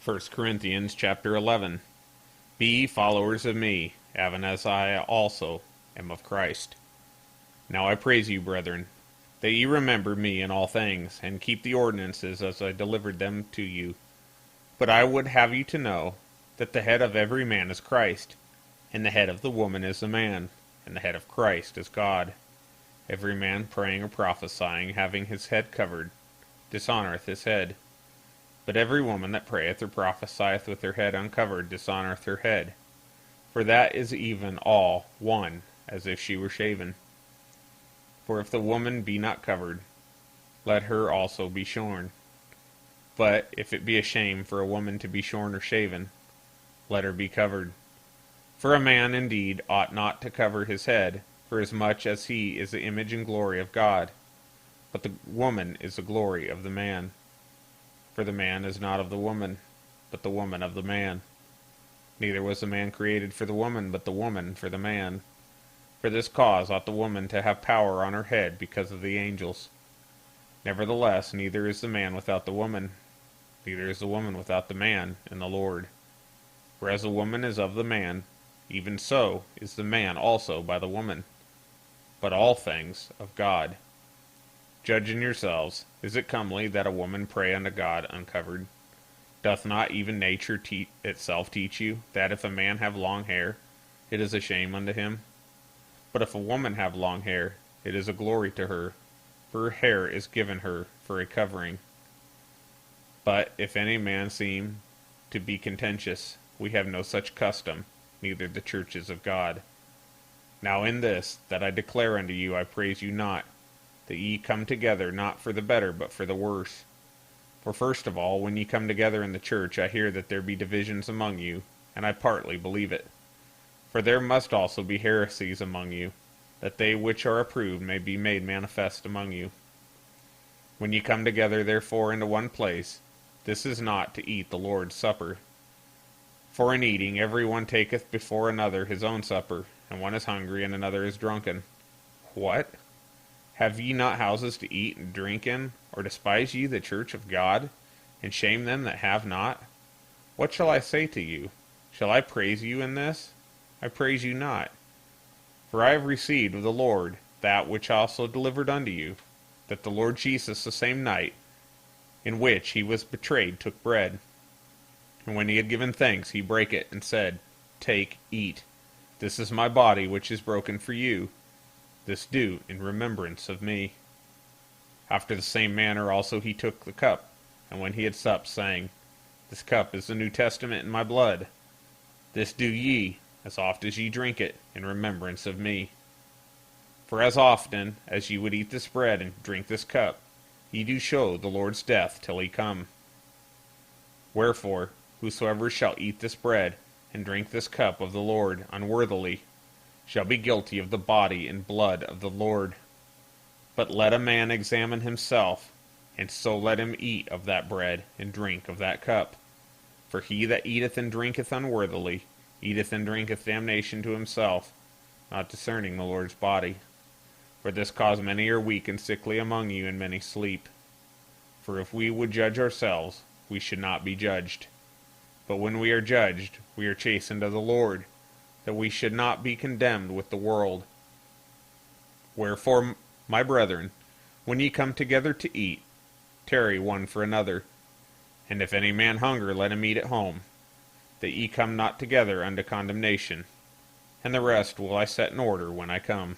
First Corinthians chapter 11. Be ye followers of me, even as I also am of Christ. Now I praise you, brethren, that ye remember me in all things, and keep the ordinances as I delivered them to you. But I would have you to know that the head of every man is Christ, and the head of the woman is the man, and the head of Christ is God. Every man praying or prophesying, having his head covered, dishonoureth his head. But every woman that prayeth or prophesieth with her head uncovered dishonoureth her head. For that is even all one, as if she were shaven. For if the woman be not covered, let her also be shorn. But if it be a shame for a woman to be shorn or shaven, let her be covered. For a man indeed ought not to cover his head, forasmuch as he is the image and glory of God. But the woman is the glory of the man. For the man is not of the woman, but the woman of the man. Neither was the man created for the woman, but the woman for the man. For this cause ought the woman to have power on her head because of the angels. Nevertheless, neither is the man without the woman, neither is the woman without the man in the Lord. For as the woman is of the man, even so is the man also by the woman. But all things of God. Judge in yourselves, is it comely that a woman pray unto God uncovered? Doth not even nature itself teach you, that if a man have long hair, it is a shame unto him? But if a woman have long hair, it is a glory to her, for her hair is given her for a covering. But if any man seem to be contentious, we have no such custom, neither the churches of God. Now in this, that I declare unto you, I praise you not, that ye come together not for the better, but for the worse. For first of all, when ye come together in the church, I hear that there be divisions among you, and I partly believe it. For there must also be heresies among you, that they which are approved may be made manifest among you. When ye come together therefore into one place, this is not to eat the Lord's supper. For in eating every one taketh before another his own supper, and one is hungry, and another is drunken. What? Have ye not houses to eat and drink in? Or despise ye the church of God, and shame them that have not? What shall I say to you? Shall I praise you in this? I praise you not. For I have received of the Lord that which I also delivered unto you, that the Lord Jesus the same night in which he was betrayed took bread. And when he had given thanks, he brake it, and said, Take, eat. This is my body which is broken for you. This do in remembrance of me. After the same manner also he took the cup, and when he had supped, saying, This cup is the New Testament in my blood. This do ye, as oft as ye drink it, in remembrance of me. For as often as ye would eat this bread and drink this cup, ye do show the Lord's death till he come. Wherefore, whosoever shall eat this bread and drink this cup of the Lord unworthily shall be guilty of the body and blood of the Lord. But let a man examine himself, and so let him eat of that bread and drink of that cup. For he that eateth and drinketh unworthily eateth and drinketh damnation to himself, not discerning the Lord's body. For this cause many are weak and sickly among you, and many sleep. For if we would judge ourselves, we should not be judged. But when we are judged, we are chastened of the Lord, that we should not be condemned with the world. Wherefore, my brethren, when ye come together to eat, tarry one for another. And if any man hunger, let him eat at home, that ye come not together unto condemnation. And the rest will I set in order when I come.